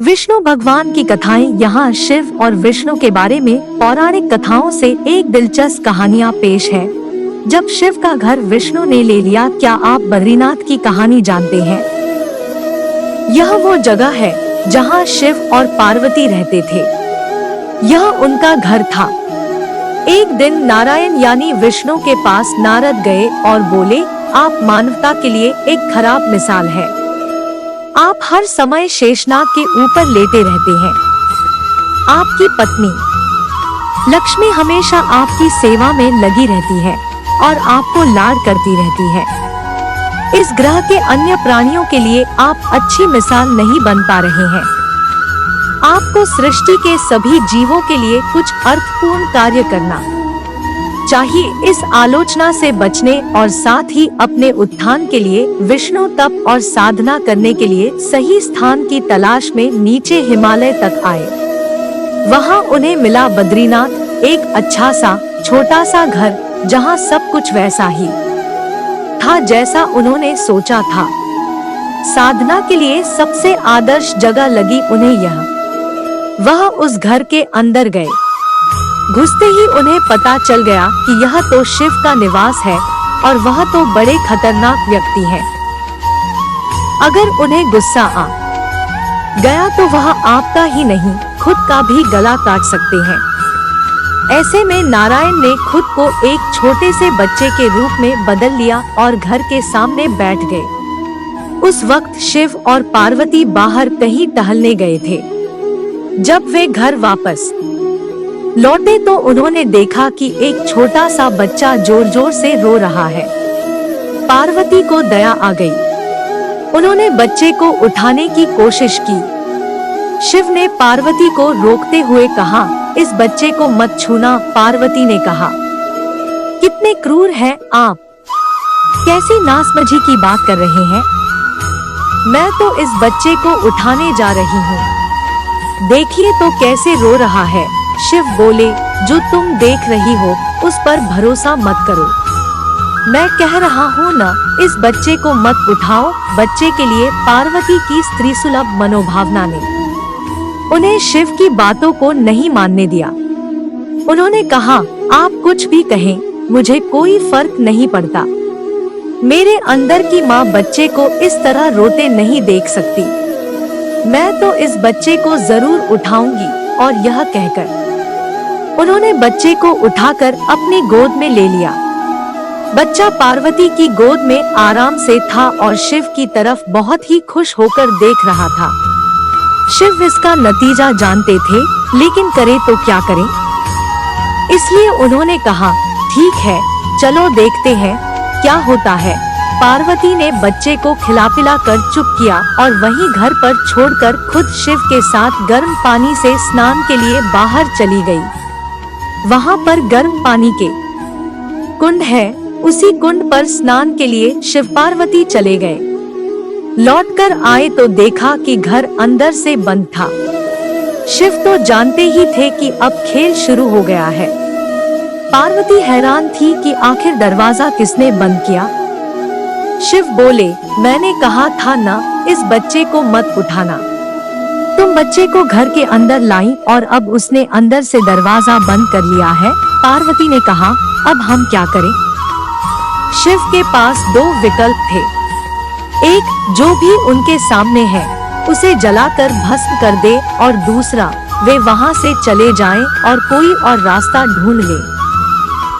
विष्णु भगवान की कथाएं। यहाँ शिव और विष्णु के बारे में पौराणिक कथाओं से एक दिलचस्प कहानियाँ पेश है। जब शिव का घर विष्णु ने ले लिया। क्या आप बद्रीनाथ की कहानी जानते हैं? यह वो जगह है जहाँ शिव और पार्वती रहते थे। यह उनका घर था। एक दिन नारायण यानी विष्णु के पास नारद गए और बोले, आप मानवता के लिए एक खराब मिसाल है। आप हर समय शेषनाग के ऊपर लेटे रहते हैं। आपकी पत्नी लक्ष्मी हमेशा आपकी सेवा में लगी रहती है और आपको लाड करती रहती है। इस ग्रह के अन्य प्राणियों के लिए आप अच्छी मिसाल नहीं बन पा रहे हैं। आपको सृष्टि के सभी जीवों के लिए कुछ अर्थपूर्ण कार्य करना चाहिए। इस आलोचना से बचने और साथ ही अपने उत्थान के लिए विष्णु तप और साधना करने के लिए सही स्थान की तलाश में नीचे हिमालय तक आए। वहां उन्हें मिला बद्रीनाथ, एक अच्छा सा छोटा सा घर जहां सब कुछ वैसा ही था जैसा उन्होंने सोचा था। साधना के लिए सबसे आदर्श जगह लगी उन्हें यह। वह उस घर के अंदर गए। घुसते ही उन्हें पता चल गया कि यह तो शिव का निवास है और वह तो बड़े खतरनाक व्यक्ति हैं। अगर उन्हें गुस्सा आ गया तो वह आपका ही नहीं खुद का भी गला काट सकते हैं। ऐसे में नारायण ने खुद को एक छोटे से बच्चे के रूप में बदल लिया और घर के सामने बैठ गए। उस वक्त शिव और पार्वती बाहर कहीं टहलने गए थे। जब वे घर वापस लौटे तो उन्होंने देखा कि एक छोटा सा बच्चा जोर जोर से रो रहा है। पार्वती को दया आ गई। उन्होंने बच्चे को उठाने की कोशिश की। शिव ने पार्वती को रोकते हुए कहा, इस बच्चे को मत छूना। पार्वती ने कहा, कितने क्रूर हैं आप, कैसी नासमझी की बात कर रहे हैं। मैं तो इस बच्चे को उठाने जा रही हूँ, देखिए तो कैसे रो रहा है। शिव बोले, जो तुम देख रही हो उस पर भरोसा मत करो। मैं कह रहा हूँ ना, इस बच्चे को मत उठाओ। बच्चे के लिए पार्वती की स्त्री सुलभ मनोभावना ने उन्हें शिव की बातों को नहीं मानने दिया। उन्होंने कहा, आप कुछ भी कहें, मुझे कोई फर्क नहीं पड़ता। मेरे अंदर की माँ बच्चे को इस तरह रोते नहीं देख सकती। मैं तो इस बच्चे को जरूर उठाऊंगी। और यह कहकर उन्होंने बच्चे को उठाकर अपनी गोद में ले लिया। बच्चा पार्वती की गोद में आराम से था और शिव की तरफ बहुत ही खुश होकर देख रहा था। शिव इसका नतीजा जानते थे, लेकिन करे तो क्या करें। इसलिए उन्होंने कहा, ठीक है, चलो देखते हैं क्या होता है। पार्वती ने बच्चे को खिला पिला कर चुप किया और वहीं घर पर छोड़कर खुद शिव के साथ गर्म पानी से स्नान के लिए बाहर चली गई। वहां पर गर्म पानी के कुंड है, उसी कुंड पर स्नान के लिए शिव पार्वती चले गए। लौटकर आए तो देखा कि घर अंदर से बंद था। शिव तो जानते ही थे कि अब खेल शुरू हो गया है। पार्वती हैरान थी कि आखिर दरवाजा किसने बंद किया। शिव बोले, मैंने कहा था ना, इस बच्चे को मत उठाना। तुम बच्चे को घर के अंदर लाई और अब उसने अंदर से दरवाजा बंद कर लिया है। पार्वती ने कहा, अब हम क्या करें। शिव के पास दो विकल्प थे। एक, जो भी उनके सामने है उसे जलाकर भस्म कर दे, और दूसरा, वे वहां से चले जाएं और कोई और रास्ता ढूंढ ले।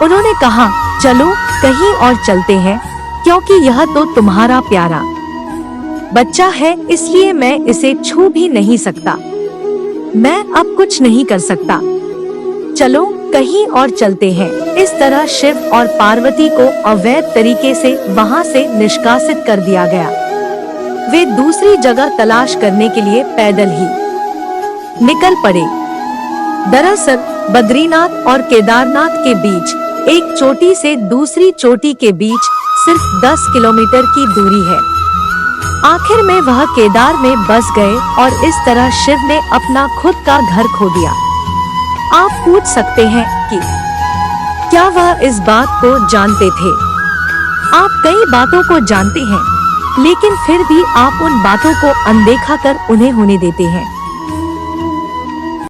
उन्होंने कहा, चलो कहीं और चलते हैं, क्योंकि यह तो तुम्हारा प्यारा बच्चा है, इसलिए मैं इसे छू भी नहीं सकता। मैं अब कुछ नहीं कर सकता। चलो कहीं और चलते हैं। इस तरह शिव और पार्वती को अवैध तरीके से वहां से निष्कासित कर दिया गया। वे दूसरी जगह तलाश करने के लिए पैदल ही निकल पड़े। दरअसल बद्रीनाथ और केदारनाथ के बीच एक चोटी से दूसरी चोटी के बीच सिर्फ 10 किलोमीटर की दूरी है। आखिर में वह केदार में बस गए और इस तरह शिव ने अपना खुद का घर खो दिया। आप पूछ सकते हैं कि क्या वह इस बात को जानते थे? आप कई बातों को जानते हैं, लेकिन फिर भी आप उन बातों को अनदेखा कर उन्हें होने देते हैं।